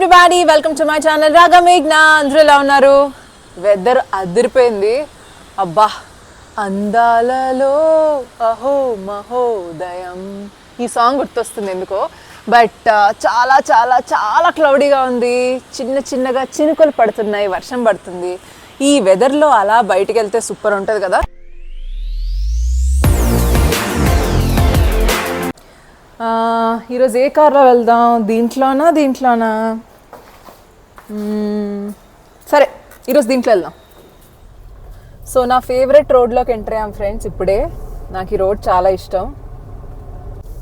Everybody, welcome to my channel Raga మేఘ్నా. అందరూ ఎలా ఉన్నారు? వెదర్ అదిరిపోయింది. అబ్బా, అందాలలో అహో మహోదయం ఈ సాంగ్ గుర్తొస్తుంది ఎందుకో. బట్ చాలా చాలా చాలా క్లౌడీగా ఉంది. చిన్న చిన్నగా చినుకులు పడుతున్నాయి, వర్షం పడుతుంది. ఈ వెదర్లో అలా బయటికి వెళ్తే సూపర్ ఉంటుంది కదా. ఈరోజు ఏ కార్లో వెళ్దాం? దీంట్లోనా సరే, ఈరోజు దీంట్లో వెళ్దాం. సో నా ఫేవరెట్ రోడ్లోకి ఎంటర్ అయ్యాం ఫ్రెండ్స్. ఇప్పుడే నాకు ఈ రోడ్ చాలా ఇష్టం.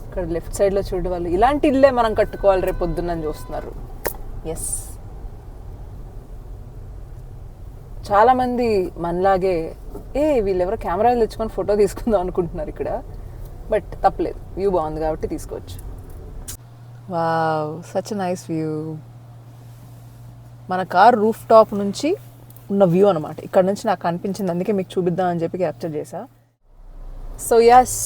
ఇక్కడ లెఫ్ట్ సైడ్లో చూడు, వాళ్ళు ఇలాంటి ఇల్లే మనం కట్టుకోవాలి రేపు పొద్దున్నని చూస్తున్నారు. ఎస్, చాలామంది మనలాగే వీళ్ళెవరో కెమెరాలు తెచ్చుకొని ఫోటో తీసుకుందాం అనుకుంటున్నారు ఇక్కడ. బట్ తప్పలేదు, వ్యూ బాగుంది కాబట్టి తీసుకోవచ్చు. Wow, such nice view. మన కార్ రూఫ్ టాప్ నుంచి ఉన్న వ్యూ అనమాట. ఇక్కడ నుంచి నాకు అనిపించింది, అందుకే మీకు చూపిద్దామని చెప్పి క్యాప్చర్ చేశా. సో యస్,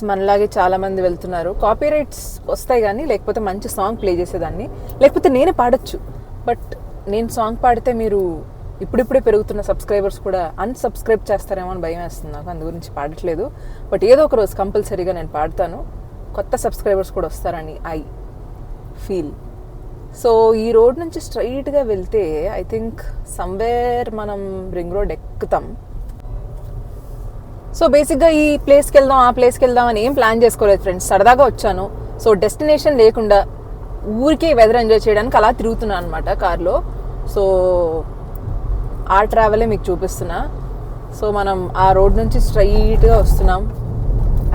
మనలాగే చాలామంది వెళ్తున్నారు. కాపీ రైట్స్ వస్తాయి కానీ, లేకపోతే మంచి సాంగ్ ప్లే చేసేదాన్ని, లేకపోతే నేనే పాడొచ్చు. బట్ నేను సాంగ్ పాడితే మీరు ఇప్పుడిప్పుడే పెరుగుతున్న సబ్స్క్రైబర్స్ కూడా అన్సబ్స్క్రైబ్ చేస్తారేమో అని భయం వేస్తుంది నాకు. అందు గురించి పాడట్లేదు. బట్ ఏదో ఒక రోజు కంపల్సరీగా నేను పాడతాను. కొత్త సబ్స్క్రైబర్స్ కూడా వస్తారని ఐ ఫీల్. సో ఈ రోడ్ నుంచి స్ట్రైట్గా వెళ్తే ఐ థింక్ సమ్వేర్ మనం రింగ్ రోడ్ ఎక్కుతాం. సో బేసిక్గా ఈ ప్లేస్కి వెళ్దాం, ఆ ప్లేస్కి వెళ్దాం అని ఏం ప్లాన్ చేసుకోలేదు ఫ్రెండ్స్. సరదాగా వచ్చాను. సో డెస్టినేషన్ లేకుండా ఊరికే వెదర్ ఎంజాయ్ చేయడానికి అలా తిరుగుతున్నాను అనమాట కార్లో. సో ఆ ట్రావెలే మీకు చూపిస్తున్నా. సో మనం ఆ రోడ్ నుంచి స్ట్రైట్గా వస్తున్నాం.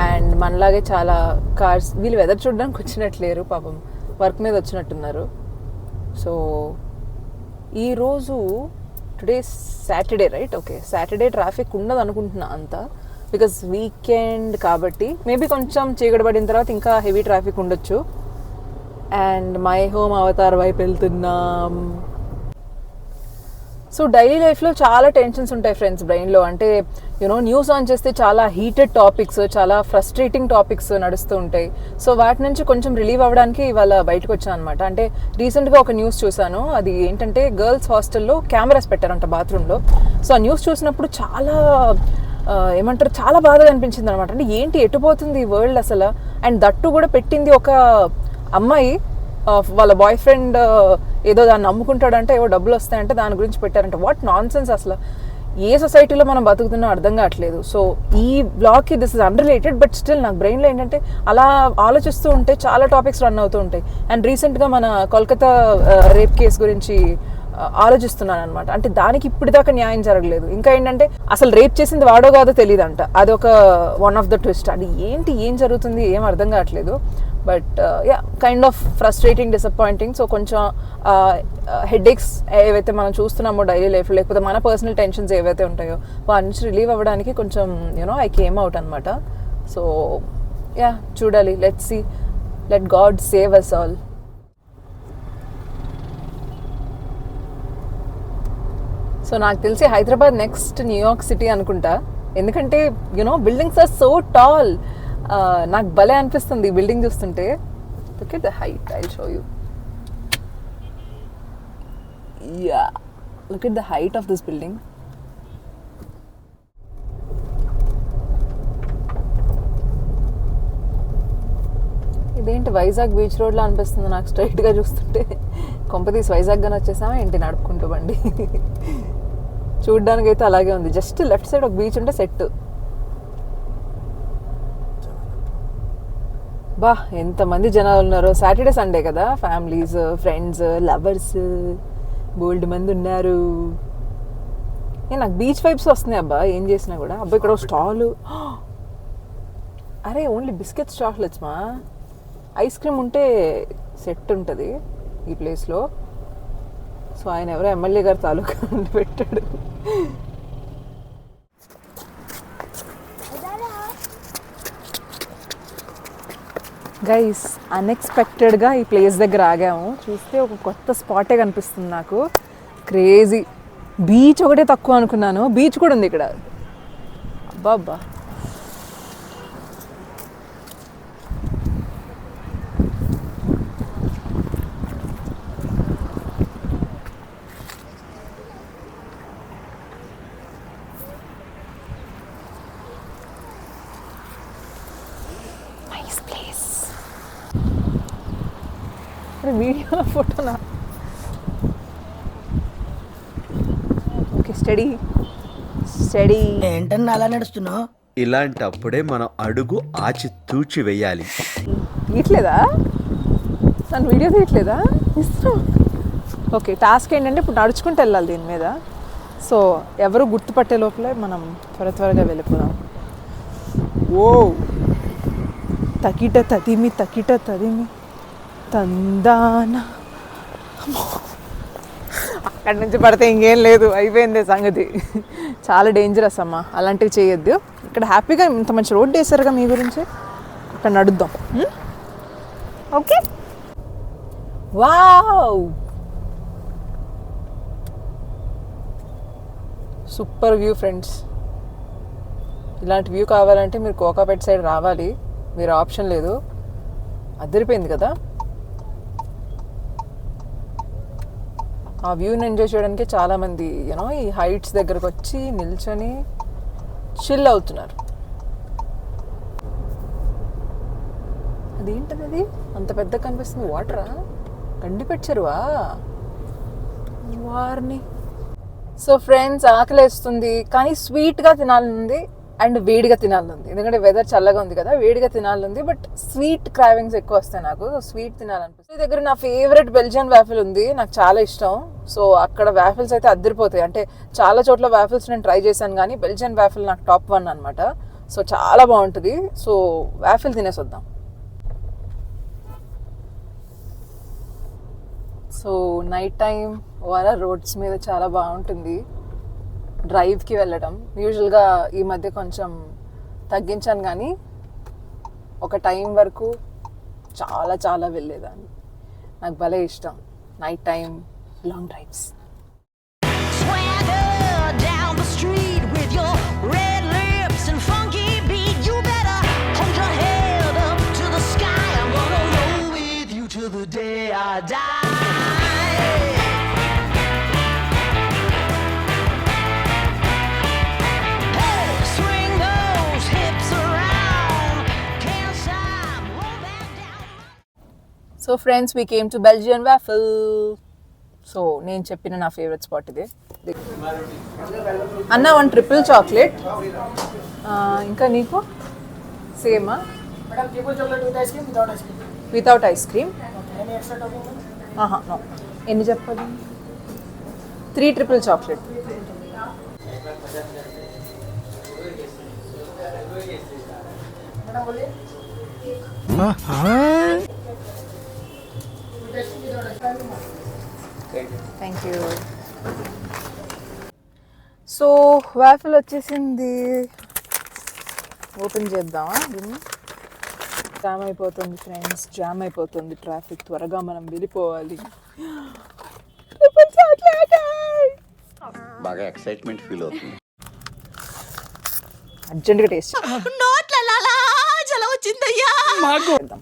అండ్ మనలాగే చాలా కార్స్, వీళ్ళు వెదర్ చూడడానికి వచ్చినట్లేరు, పాపం వర్క్ మీద వచ్చినట్టున్నారు. సో ఈరోజు today Saturday right? Okay, Saturday traffic ఉండదు అనుకుంటున్నా అంతా, బికాజ్ వీకెండ్ కాబట్టి. మేబీ కొంచెం చీకటి పడిన తర్వాత ఇంకా హెవీ ట్రాఫిక్ ఉండొచ్చు. అండ్ మై హోమ్ అవతార్ వైపు వెళ్తున్నాం. సో డైలీ లైఫ్లో చాలా టెన్షన్స్ ఉంటాయి ఫ్రెండ్స్ బ్రెయిన్లో. అంటే న్యూస్ ఆన్ చేస్తే చాలా హీటెడ్ టాపిక్స్, చాలా ఫ్రస్ట్రేటింగ్ టాపిక్స్ నడుస్తూ ఉంటాయి. సో వాటి నుంచి కొంచెం రిలీవ్ అవ్వడానికి ఇవాళ బయటకు వచ్చాను అనమాట. అంటే రీసెంట్గా ఒక న్యూస్ చూశాను. అది ఏంటంటే గర్ల్స్ హాస్టల్లో కెమెరాస్ పెట్టారంట బాత్రూంలో. సో ఆ న్యూస్ చూసినప్పుడు చాలా చాలా బాధగా అనిపించింది అనమాట. అంటే ఏంటి ఎటుపోతుంది ఈ వరల్డ్ అసలు. అండ్ దట్టు కూడా పెట్టింది ఒక అమ్మాయి, వాళ్ళ బాయ్ ఫ్రెండ్ ఏదో దాన్ని నమ్ముకుంటాడంటే ఏవో డబ్బులు వస్తాయంటే దాని గురించి పెట్టారంట. వాట్ నాన్ సెన్స్ అసలు. ఏ సొసైటీలో మనం బతుకుతున్నా అర్థం కావట్లేదు. సో ఈ బ్లాగ్కి this is unrelated, but still నాకు బ్రెయిన్లో ఏంటంటే అలా ఆలోచిస్తూ ఉంటే చాలా టాపిక్స్ రన్ అవుతూ ఉంటాయి. అండ్ రీసెంట్గా మన కోల్కతా రేప్ కేసు గురించి ఆలోచిస్తున్నాను అనమాట. అంటే దానికి ఇప్పటిదాకా న్యాయం జరగలేదు. ఇంకా ఏంటంటే అసలు రేప్ చేసింది వాడో కాదో తెలియదంట. అదొక వన్ ఆఫ్ ద ట్విస్ట్. అది ఏంటి, ఏం జరుగుతుంది, ఏం అర్థం కావట్లేదు. But kind of frustrating, disappointing. So కొంచెం హెడేక్స్ ఏవైతే మనం చూస్తున్నామో డైలీ లైఫ్లో, లేకపోతే మన పర్సనల్ టెన్షన్స్ ఏవైతే ఉంటాయో వాటి నుంచి రిలీవ్ అవ్వడానికి కొంచెం ఐ కేమ్ అవుట్ అనమాట. సో చూడాలి, let's see, let God save us all. So నాకు తెలిసి హైదరాబాద్ నెక్స్ట్ న్యూయార్క్ సిటీ అనుకుంటా. ఎందుకంటే బిల్డింగ్స్ ఆర్ సో టాల్. నాకు భలే అనిపిస్తుంది ఈ బిల్డింగ్ చూస్తుంటే. Look at the height, I will show you. Yeah, look at the height of this building. ఇదేంటి వైజాగ్ బీచ్ రోడ్లో అనిపిస్తుంది నాకు స్ట్రైట్గా చూస్తుంటే. కొంపతీసి వైజాగ్ గానే వచ్చేసామా ఏంటి నడుపుకుంటూ బండి. చూడ్డానికి అయితే అలాగే ఉంది. జస్ట్ లెఫ్ట్ సైడ్ ఒక బీచ్ ఉంటే సెట్. బా, ఎంతమంది జనాలు ఉన్నారు. సాటర్డే సండే కదా, ఫ్యామిలీస్, ఫ్రెండ్స్, లవర్స్ బోల్డ్ మంది ఉన్నారు. నాకు బీచ్ వైబ్స్ వస్తున్నాయి అబ్బా ఏం చేసినా కూడా. అబ్బా ఇక్కడ స్టాల్, అరే ఓన్లీ బిస్కెట్స్, చాక్లెట్స్ మా. ఐస్ క్రీమ్ ఉంటే సెట్ ఉంటుంది ఈ ప్లేస్లో. సో ఆయన ఎవరో ఎమ్మెల్యే గారు తాలూకా పెట్టాడు. గైస్, అన్ఎక్స్పెక్టెడ్గా ఈ ప్లేస్ దగ్గర ఆగాము. చూస్తే ఒక కొత్త స్పాటే కనిపిస్తుంది నాకు. క్రేజీ. బీచ్ ఒకటే తక్కువ అనుకున్నాను, బీచ్ కూడా ఉంది ఇక్కడ. అబ్బా అబ్బా, వీడియో ఫోటోనా? ఓకే, స్టడీ ఏంటన్నా అలా నడుస్తున్నావు? ఇలాంటప్పుడే మనం అడుగు ఆచి తూచి వెయ్యాలి. తీయట్లేదా? నన్ను వీడియో తీయట్లేదా? ఇస్తున్నావు. ఓకే, టాస్క్ ఏంటంటే ఇప్పుడు నడుచుకుంటూ వెళ్ళాలి దీని మీద. సో ఎవరు గుర్తుపట్టే లోపలే మనం త్వరగా వెళ్ళిపోదాం. ఓ తకిట తదిమి తందాన. అక్కడి నుంచి పడితే ఇంకేం లేదు, అయిపోయింది సంగతి. చాలా డేంజరస్ అమ్మా, అలాంటివి చేయొద్దు. ఇక్కడ హ్యాపీగా ఇంత మంచి రోడ్డు వేసారుగా మీ గురించి, ఇక్కడ నడుద్దాం. Okay, wow, super view friends. ఇలాంటి వ్యూ కావాలంటే మీరు కోకాపేట సైడ్ రావాలి, మీరు ఆప్షన్ లేదు. అదిరిపోయింది కదా. ఆ వ్యూని ఎంజాయ్ చేయడానికి చాలామంది ఈ హైట్స్ దగ్గరకు వచ్చి నిల్చొని చిల్ అవుతున్నారు. అదేంటది, అది అంత పెద్ద కనిపిస్తుంది? వాటరా? గండిపెట్టరువా వారిని. సో ఫ్రెండ్స్, ఆకలేస్తుంది కానీ స్వీట్గా తినాలనుంది అండ్ వేడిగా తినాలనుంది. ఎందుకంటే వెదర్ చల్లగా ఉంది కదా, వేడిగా తినాలనుంది. బట్ స్వీట్ క్రావింగ్స్ ఎక్కువ వస్తాయి నాకు, స్వీట్ తినాలనిపిస్తుంది. ఈ దగ్గర నా ఫేవరెట్ బెల్జియన్ వ్యాఫిల్ ఉంది, నాకు చాలా ఇష్టం. సో అక్కడ వ్యాఫిల్స్ అయితే అద్దరిపోతాయి. అంటే చాలా చోట్ల వ్యాఫిల్స్ నేను ట్రై చేశాను, కానీ బెల్జియన్ వ్యాఫిల్ నాకు టాప్ 1 అనమాట. సో చాలా బాగుంటుంది. సో వ్యాఫిల్ తినేసి వద్దాం. So night time ORR roads మీద చాలా బాగుంటుంది డ్రైవ్కి వెళ్ళడం. యూజువల్గా ఈ మధ్య కొంచెం తగ్గించాను, కానీ ఒక టైం వరకు చాలా వెళ్ళేదాన్ని. నాకు భలే ఇష్టం night time long drives. So friends, we came to Belgian waffle. So నేను చెప్పిన నా ఫేవరెట్ స్పాట్ ఇదే. అన్న 1 ట్రిపుల్ చాక్లెట్. ఇంకా నీకు సేమా? Without ice cream. నో. ఎన్ని చెప్పదు? 3 triple chocolate. Thank you. So waffle వచ్చేసింది, ఓపెన్ చేద్దామా దీన్ని? జామ్ అయిపోతుంది ఫ్రెండ్స్, జామ్ అయిపోతుంది ట్రాఫిక్. త్వరగా మనం వెళ్ళిపోవాలి. బాగా ఎక్సైట్మెంట్ ఫీల్ అవుతుంది. అర్జెంట్గా టేస్ట్ వచ్చిందయ్యా. చేద్దాం.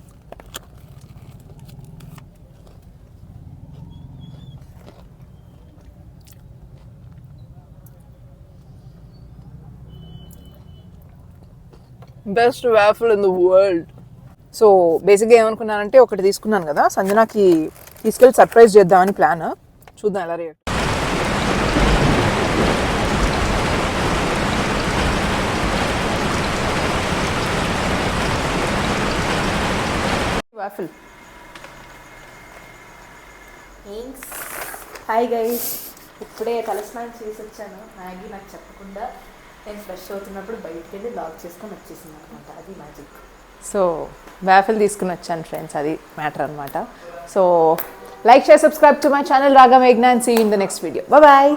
Best waffle in the world. So బేసిక్గా ఏమనుకున్నానంటే, ఒకటి తీసుకున్నాను కదా, సంజనాకి తీసుకెళ్ళి సర్ప్రైజ్ చేద్దామని ప్లాన్. చూద్దాం ఎలా రియాక్ట్. వ్యాఫిల్. హాయ్ గైస్, ఇప్పుడే తలస్నానం చేసి వచ్చాను. మ్యాగీ నాకు చెప్పకుండా నేను ఫ్రెష్ అవుతున్నప్పుడు బయటికి వెళ్ళి లాక్ చేసుకొని వచ్చేసింది అనమాట. అది మ్యాజిక్. సో వ్యాఫిల్ తీసుకుని వచ్చాను ఫ్రెండ్స్, అది మ్యాటర్ అనమాట. So like, share, subscribe to my channel Raga మేఘ్నా, and see you in the next video. Bye.